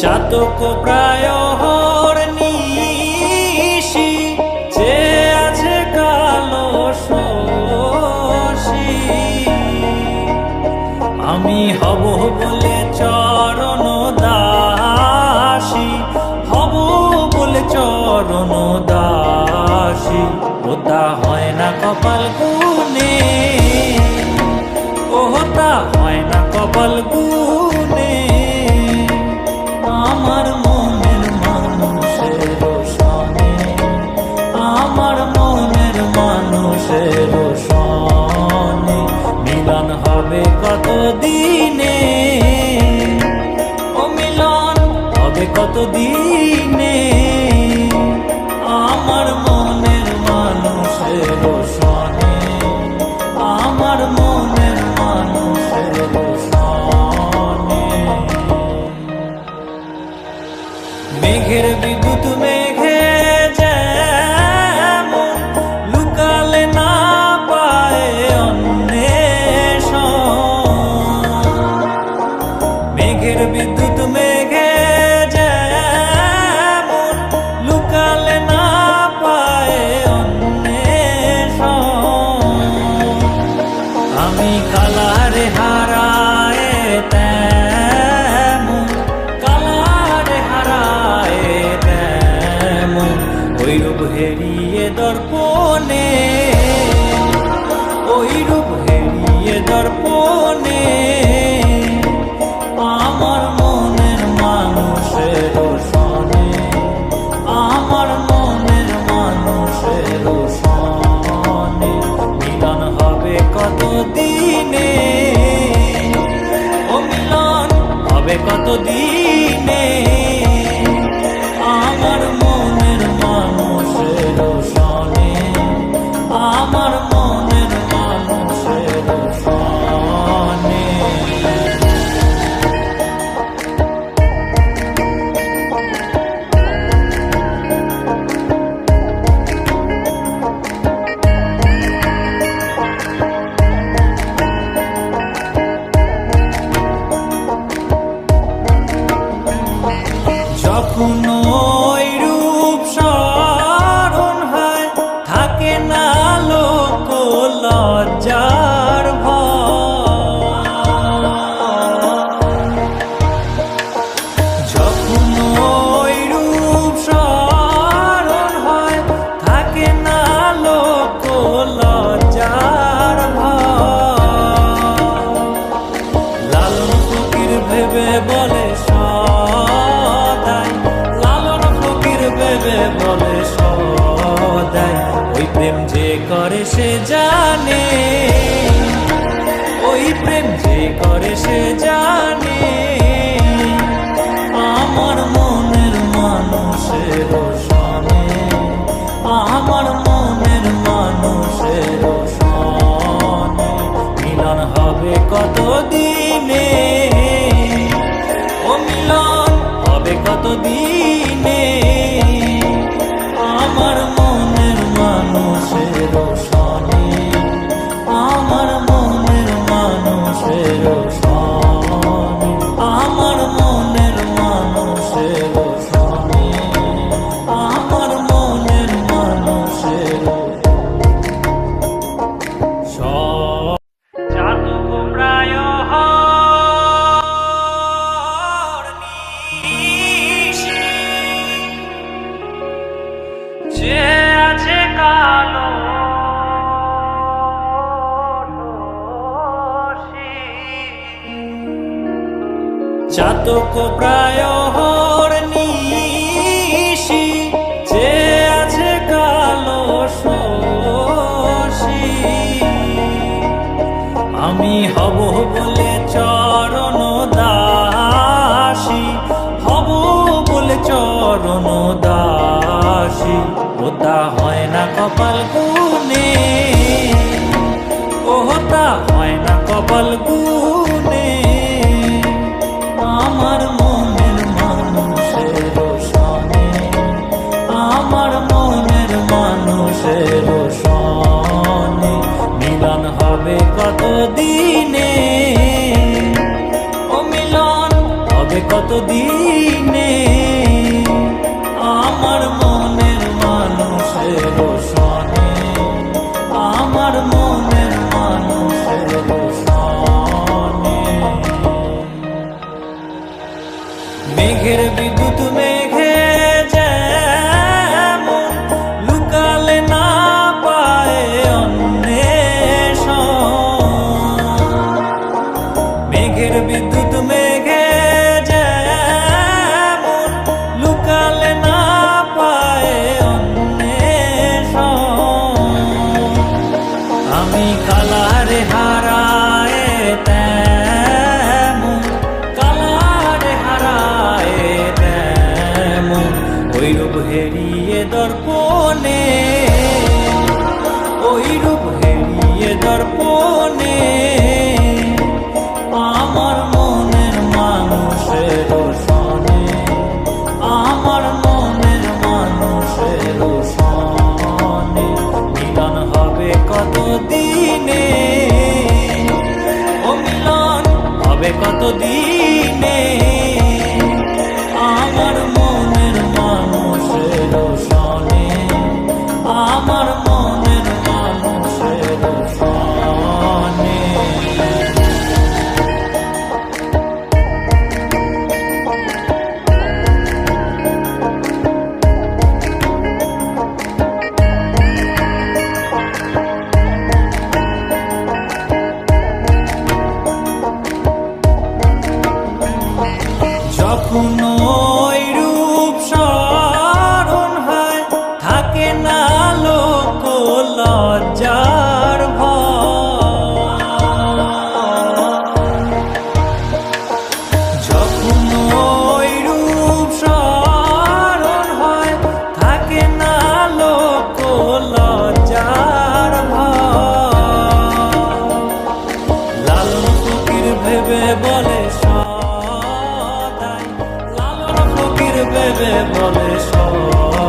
চাতক প্রায় নিশি যে আছে কালো শশী আমি হব বলে চরণ দাসী হব বলে চরণ দাসী ওটা হয় না কপাল গুনে ওটা হয় না কপাল গুনে আমার মনের মানুষের সনে আমার মনের মানুষের সনে মিলন হবে কত দিনে ও মিলন হবে কত দিনে আমার মনের মানুষের সনে আমার মনের মানুষের সনে মেঘের বিদ্যুৎ মেঘে যেমন লুকালে না পায় অন্বেষণ মেঘের বিদ্যুৎ মেঘে যেমন লুকালে না পায় অন্বেষণ আমি কালারে হারায় তেমন কালারে হারায় তেমন ওই রূপ হেরিয়ে দর্পণে ওই রূপ হেরিয়ে দর্পণে আমার মনের মানুষের সনে আমার মনের মানুষের সনে মিলন হবে কত দিনে ও মিলন হবে কত দিনে আমার মনের মানুষের সনে আমার মনের মানুষের সনে যখন ওই রূপ স্মরণ হয় থাকে না লোক লজ্জার ভয় যখন ওই রূপ স্মরণ হয় থাকে না লোক লজ্জার ভয় লালন ফকির ভেবে বলে বলে সদাই ওই প্রেম যে করে সে জানে ওই প্রেম যে করে সে জানে আমার মনের মানুষের সনে আমার মনের মানুষের সনে মিলন হবে কত দিনে ও মিলন হবে কত দিনে আমার মনের মানুষের সনে আমার মনের মানুষের সনে আমার মনের মানুষের সনে আমার মনের মানুষের চাতক প্রায় যে আছে কালো চাতক প্রায় নিশি যে আছে কালো শশী আমি হব বলে চরণ দাসী হব বলে চরণ দাসী ওটা হয় না কপাল গুনে ওটা হয় না কপাল গুনে আমার মনের মানুষের সনে আমার মনের মানুষের সনে মিলন হবে কত দিনে ও মিলন হবে কত দিনে মেঘের বিদ্যুৎ মেঘে যেমন লুকালে না পায় অন্বেষণ, মেঘের বিদ্যুৎ মেঘে যেমন লুকালে না পায় অন্বেষণ। আমি কালারে হারায় তেমন, কালারে হারায় তেমন, ওই রূপ হেরিয়ে দর্পণে, ওই রূপ হেরিয়ে দর্পণে আমার মনের মানুষের সনে, আমার মনের মানুষের সনে মিলন হবে কত দিনে, ও মিলন হবে কত দিনে আমার মনের মানুষের সনে, আমার মনের মানুষের সনে। যখন ওই রূপ স্মরণ হয় থাকে না লোক লজ্জার ভয়, যখন ওই রূপ স্মরণ হয় থাকে না লোক লজ্জার ভয়। লালন ফকির ভেবে বলে সদাই, লালন ফকির ভেবে বলে সদাই